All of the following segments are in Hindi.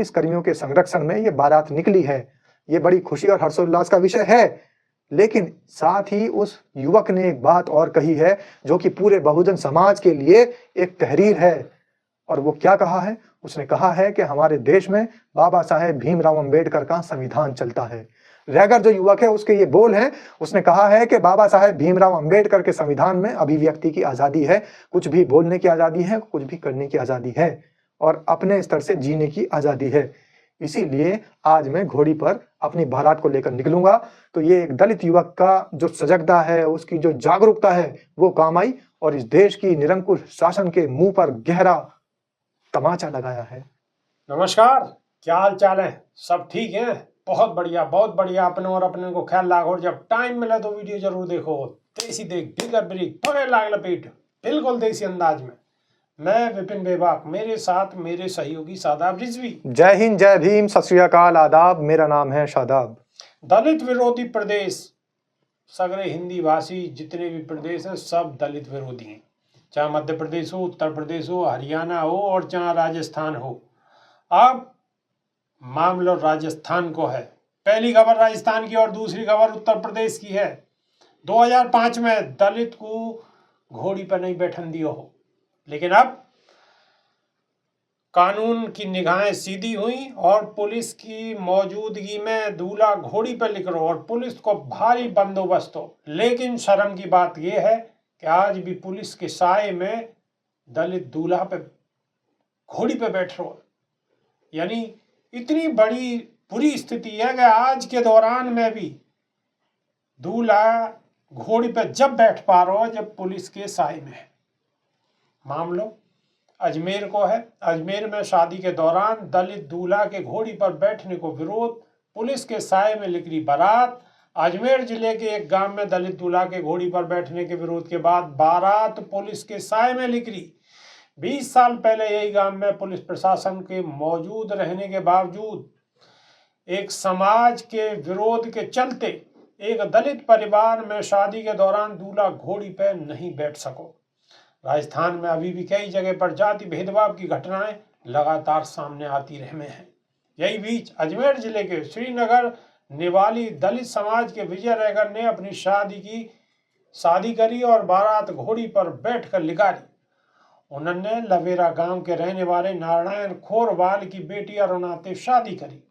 पुलिस कर्मियों के संरक्षण में ये बारात निकली है। ये बड़ी खुशी और हर्षोल्लास का विषय है। लेकिन साथ ही उस युवक ने एक बात और कही है जो कि पूरे बहुजन समाज के लिए एक तहरीर है। और वो क्या कहा है? उसने कहा है कि हमारे देश में बाबा साहेब भीमराव अंबेडकर का संविधान चलता है। रैगर जो युवक है उसके ये बोल हैं। उसने कहा है कि बाबा साहेब भीमराव अंबेडकर के संविधान में अभिव्यक्ति की आजादी है, कुछ भी बोलने की आजादी है, कुछ भी करने की आजादी है और अपने स्तर से जीने की आजादी है। इसीलिए आज मैं घोड़ी पर अपनी बारात को लेकर निकलूंगा। तो ये एक दलित युवक का जो सजगता है, उसकी जो जागरूकता है वो काम आई और इस देश की निरंकुश शासन के मुंह पर गहरा तमाचा लगाया है। नमस्कार, क्या हाल चाल है? सब ठीक है? बहुत बढ़िया। अपने और अपने को ख्याल रखो और जब टाइम मिले तो वीडियो जरूर देखो। देसी देख बिगर ब्रिक थोड़े लाग लपेट, बिल्कुल देसी अंदाज में। मैं विपिन बेबाक, मेरे साथ मेरे सहयोगी शादाब रिजवी। जय हिंद, जय भीम, सत श्री अकाल, आदाब। मेरा नाम है शादाब। दलित विरोधी प्रदेश, सगरे हिंदी भाषी जितने भी प्रदेश हैं सब दलित विरोधी हैं। चाहे मध्य प्रदेश हो, उत्तर प्रदेश हो, हरियाणा हो और चाहे राजस्थान हो। अब मामला राजस्थान को है। पहली खबर राजस्थान की और दूसरी खबर उत्तर प्रदेश की है। 2005 में दलित को घोड़ी पर नहीं बैठन दिया हो, लेकिन अब कानून की निगाहें सीधी हुई और पुलिस की मौजूदगी में दूल्हा घोड़ी पर लिख रहा और पुलिस को भारी बंदोबस्त हो। लेकिन शर्म की बात यह है कि आज भी पुलिस के साए में दलित दूल्हा पे घोड़ी पे बैठ रहा। यानी इतनी बड़ी बुरी स्थिति है कि आज के दौरान में भी दूल्हा घोड़ी पर जब बैठ पा रहा हो जब पुलिस के साए में है। मामलो अजमेर को है। अजमेर में शादी के दौरान दलित दूल्हा के घोड़ी पर बैठने को विरोध, पुलिस के साए में निकली बारात। अजमेर जिले के एक गांव में दलित दूल्हा के घोड़ी पर बैठने के विरोध के बाद बारात पुलिस के साए में निकली। 20 साल पहले यही गांव में पुलिस प्रशासन के मौजूद रहने के बावजूद एक समाज के विरोध के चलते एक दलित परिवार में शादी के दौरान दूल्हा घोड़ी पर नहीं बैठ सको। राजस्थान में अभी भी कई जगह पर जाति भेदभाव की घटनाएं लगातार सामने आती रहे हैं। यही बीच अजमेर जिले के श्रीनगर निवाली दलित समाज के विजय रैगर ने अपनी शादी करी और बारात घोड़ी पर बैठकर निकाली। उन्होंने लवेरा गांव के रहने वाले नारायण खोरवाल की बेटी अरुणा से शादी करी।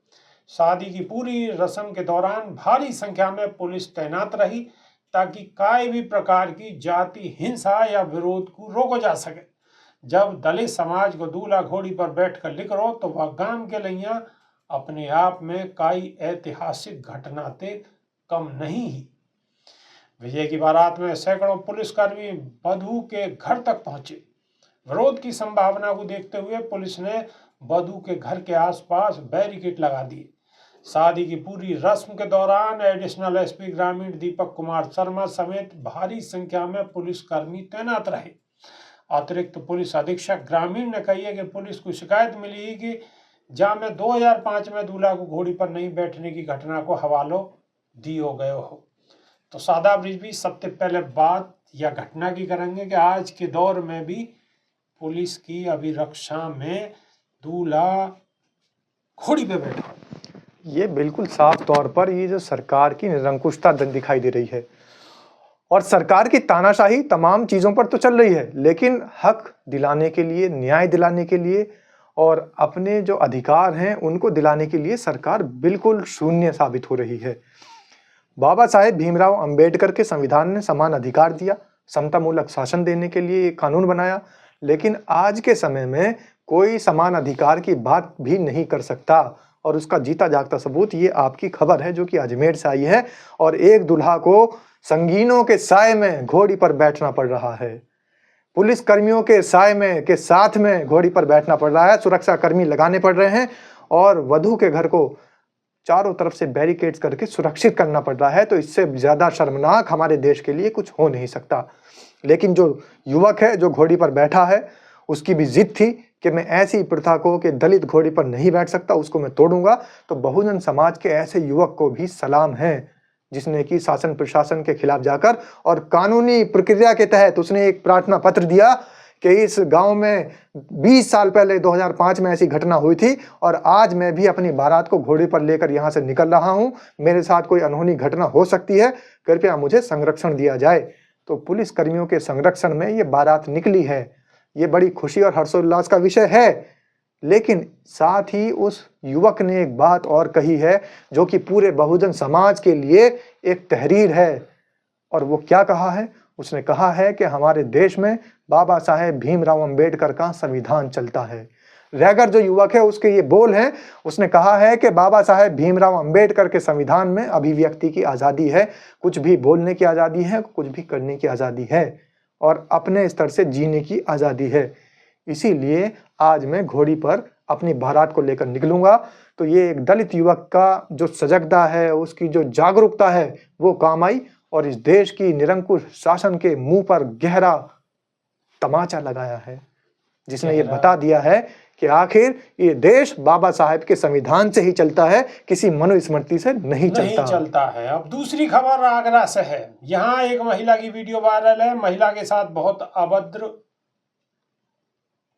शादी की पूरी रस्म के दौरान भारी संख्या में पुलिस तैनात रही ताकि कोई भी प्रकार की जाति हिंसा या विरोध को रोका जा सके। जब दलित समाज को दूल्हा घोड़ी पर बैठकर लिख रहो तो वह गांव के लिया अपने आप में कई ऐतिहासिक घटना ते कम नहीं ही। विजय की बारात में सैकड़ों पुलिसकर्मी वधू के घर तक पहुंचे। विरोध की संभावना को देखते हुए पुलिस ने वधू के घर के आसपास बैरिकेड लगा दिए। शादी की पूरी रस्म के दौरान एडिशनल एसपी ग्रामीण दीपक कुमार शर्मा समेत भारी संख्या में पुलिसकर्मी तैनात रहे। अतिरिक्त पुलिस अधीक्षक ग्रामीण ने कही है कि पुलिस को शिकायत मिली कि जहां में 2005 में दूल्हा को घोड़ी पर नहीं बैठने की घटना को हवालो दियो गए हो। तो शादाब रिजवी, सबसे पहले बात या घटना की करेंगे कि आज के दौर में भी पुलिस की अभिरक्षा में दूल्हा घोड़ी पे बैठा। ये बिल्कुल साफ तौर पर ये जो सरकार की निरंकुशता दिखाई दे रही है और सरकार की तानाशाही तमाम चीज़ों पर तो चल रही है, लेकिन हक दिलाने के लिए, न्याय दिलाने के लिए और अपने जो अधिकार हैं उनको दिलाने के लिए सरकार बिल्कुल शून्य साबित हो रही है। बाबा साहेब भीमराव अंबेडकर के संविधान ने समान अधिकार दिया, समतामूलक शासन देने के लिए कानून बनाया, लेकिन आज के समय में कोई समान अधिकार की बात भी नहीं कर सकता और उसका जीता जागता सबूत ये आपकी खबर है जो कि अजमेर से आई है। और एक दुल्हा को संगीनों के साए में घोड़ी पर बैठना पड़ रहा है, पुलिस कर्मियों के साए में के साथ में घोड़ी पर बैठना पड़ रहा है, सुरक्षा कर्मी लगाने पड़ रहे हैं और वधू के घर को चारों तरफ से बैरिकेड्स करके सुरक्षित करना पड़ रहा है। तो इससे ज्यादा शर्मनाक हमारे देश के लिए कुछ हो नहीं सकता। लेकिन जो युवक है जो घोड़ी पर बैठा है, उसकी भी जिद थी कि मैं ऐसी प्रथा को कि दलित घोड़ी पर नहीं बैठ सकता उसको मैं तोड़ूंगा। तो बहुजन समाज के ऐसे युवक को भी सलाम है जिसने कि शासन प्रशासन के खिलाफ जाकर और कानूनी प्रक्रिया के तहत उसने एक प्रार्थना पत्र दिया कि इस गांव में 20 साल पहले 2005 में ऐसी घटना हुई थी और आज मैं भी अपनी बारात को घोड़े पर लेकर यहाँ से निकल रहा हूँ, मेरे साथ कोई अनहोनी घटना हो सकती है, कृपया मुझे संरक्षण दिया जाए। तो पुलिस कर्मियों के संरक्षण में ये बारात निकली है। ये बड़ी खुशी और हर्षोल्लास का विषय है। लेकिन साथ ही उस युवक ने एक बात और कही है जो कि पूरे बहुजन समाज के लिए एक तहरीर है। और वो क्या कहा है? उसने कहा है कि हमारे देश में बाबा साहेब भीमराव अंबेडकर का संविधान चलता है। रैगर जो युवक है उसके ये बोल हैं। उसने कहा है कि बाबा साहेब भीमराव अंबेडकर के संविधान में अभिव्यक्ति की आज़ादी है, कुछ भी बोलने की आज़ादी है, कुछ भी करने की आज़ादी है और अपने स्तर से जीने की आज़ादी है। इसीलिए आज मैं घोड़ी पर अपनी बारात को लेकर निकलूंगा। तो ये एक दलित युवक का जो सजगता है, उसकी जो जागरूकता है वो काम आई और इस देश की निरंकुश शासन के मुंह पर गहरा तमाचा लगाया है, जिसने ये बता दिया है कि आखिर ये देश बाबा साहेब के संविधान से ही चलता है, किसी मनुस्मृति से नहीं चलता है। अब दूसरी खबर आगरा से है। यहाँ एक महिला की वीडियो वायरल है। महिला के साथ बहुत अभद्र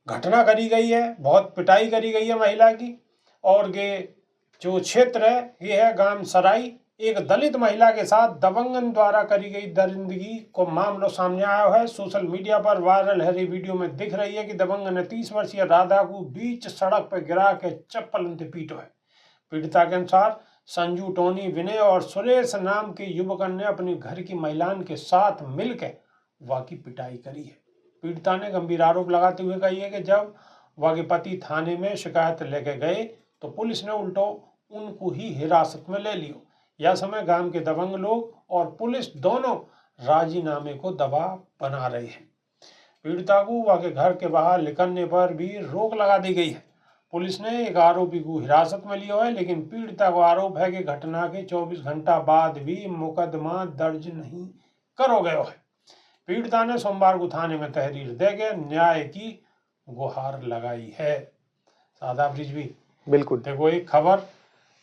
घटना करी गई है, बहुत पिटाई करी गई है महिला की। और ये जो क्षेत्र है ये है गांव सराई। एक दलित महिला के साथ दबंगन द्वारा करी गई दरिंदगी को मामला सामने आया है। सोशल मीडिया पर वायरल है वीडियो में दिख रही है कि दबंगन ने 30 वर्षीय राधा को बीच सड़क पर गिरा के चप्पल पीटो है। पीड़िता के अनुसार संजू, टोनी, विनय और सुरेश नाम के युवकन ने अपने घर की महिलाओं के साथ मिलकर वह की पिटाई करी है। पीड़िता ने गंभीर आरोप लगाते हुए कही है कि जब वह के पति थाने में शिकायत लेके गए तो पुलिस ने उल्टो उनको ही हिरासत में ले लियो। यह समय गांव के दबंग लोग और पुलिस दोनों राजीनामे को दबाव बना रहे हैं। पीड़िता को वह के घर के बाहर निकलने पर भी रोक लगा दी गई है। पुलिस ने एक आरोपी को हिरासत में लिया है, लेकिन पीड़िता को आरोप है कि घटना के 24 घंटा बाद भी मुकदमा दर्ज नहीं करो गयो है। पीड़िता ने सोमवार को थाने में तहरीर देकर न्याय की गुहार लगाई है। सादाब रिजवी, बिल्कुल। देखो, एक खबर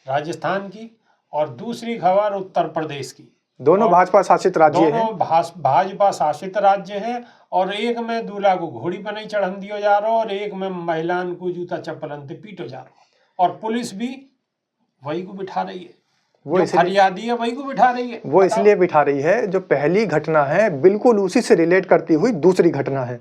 राजस्थान की और दूसरी खबर उत्तर प्रदेश की। दोनों भाजपा शासित राज्य हैं। दोनों भाजपा शासित राज्य हैं और एक में दूल्हा को घोड़ी पर नहीं चढ़न दिया जा रहा और एक में महिलाओं को जूता चप्पल पीटो जा रहा और पुलिस भी वही को बिठा रही है। वो फरियादी है वही को बिठा रही है। वो इसलिए बिठा रही है, जो पहली घटना है बिल्कुल उसी से रिलेट करती हुई दूसरी घटना है।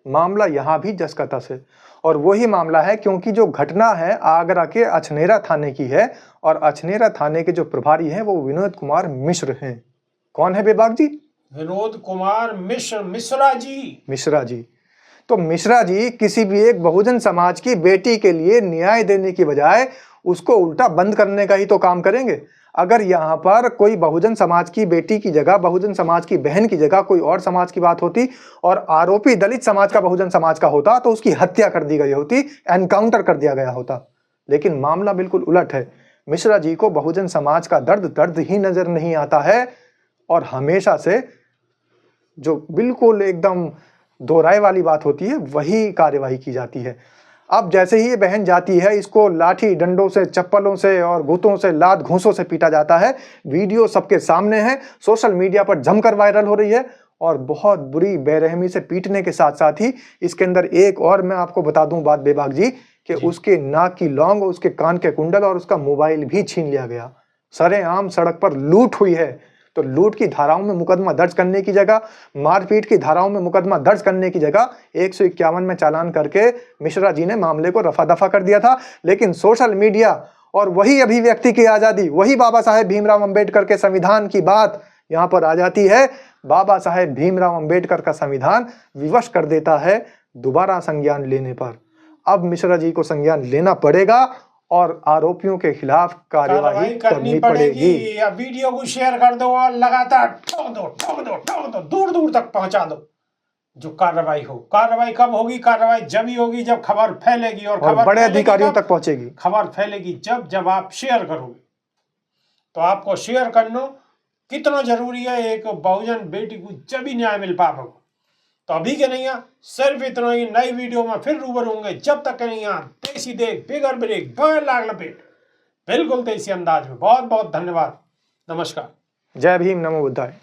मामला यहाँ भी जस का तस है और वही मामला है क्योंकि जो घटना है आगरा के अछनेरा थाने की है और अछनेरा थाने के जो प्रभारी हैं वो विनोद कुमार मिश्र हैं। कौन है बेबाक जी? विनोद कुमार मिश्रा जी। तो मिश्रा जी किसी भी एक बहुजन समाज की बेटी के लिए न्याय देने की बजाय उसको उल्टा बंद करने का ही तो काम करेंगे। अगर यहाँ पर कोई बहुजन समाज की बेटी की जगह, बहुजन समाज की बहन की जगह कोई और समाज की बात होती और आरोपी दलित समाज का, बहुजन समाज का होता तो उसकी हत्या कर दी गई होती, एनकाउंटर कर दिया गया होता। लेकिन मामला बिल्कुल उलट है। मिश्रा जी को बहुजन समाज का दर्द ही नजर नहीं आता है और हमेशा से जो बिल्कुल एकदम दोहराए वाली बात होती है वही कार्यवाही की जाती है। अब जैसे ही ये बहन जाती है, इसको लाठी डंडों से, चप्पलों से और गुतों से, लात घूंसों से पीटा जाता है। वीडियो सबके सामने है, सोशल मीडिया पर जमकर वायरल हो रही है और बहुत बुरी बेरहमी से पीटने के साथ साथ ही इसके अंदर एक और मैं आपको बता दूं बात बेबाक जी कि उसके नाक की लौंग, उसके कान के कुंडल और उसका मोबाइल भी छीन लिया गया। सरेआम सड़क पर लूट हुई है। तो लूट की धाराओं में मुकदमा दर्ज करने की जगह, मारपीट की धाराओं में मुकदमा दर्ज करने की जगह 151 में चालान करके मिश्रा जी ने मामले को रफा दफा कर दिया था। लेकिन सोशल मीडिया और वही अभिव्यक्ति की आजादी, वही बाबा साहेब भीमराव अंबेडकर के संविधान की बात यहाँ पर आ जाती है। बाबा साहेब भीमराव अंबेडकर का संविधान विवश कर देता है दोबारा संज्ञान लेने पर। अब मिश्रा जी को संज्ञान लेना पड़ेगा और आरोपियों के खिलाफ कार्यवाही करनी पड़ेगी। वीडियो को शेयर कर दो और लगातार ठोक दो, दूर दूर तक पहुंचा दो। जो कार्रवाई हो, कार्रवाई कब होगी? कार्रवाई जब ही होगी जब खबर फैलेगी और खबर बड़े अधिकारियों तक पहुंचेगी। खबर फैलेगी जब आप शेयर करोगे। तो आपको शेयर करना कितना जरूरी है एक बहुजन बेटी को जब ही न्याय मिल पाएगा। तो अभी के नहीं सिर्फ इतना ही। नई वीडियो में फिर रूबरू होंगे। जब तक के नहीं देसी देख बिगर ब्रेक लाग लपेट बिल्कुल देसी अंदाज में। बहुत बहुत धन्यवाद। नमस्कार। जय भीम, नमो बुद्धाय।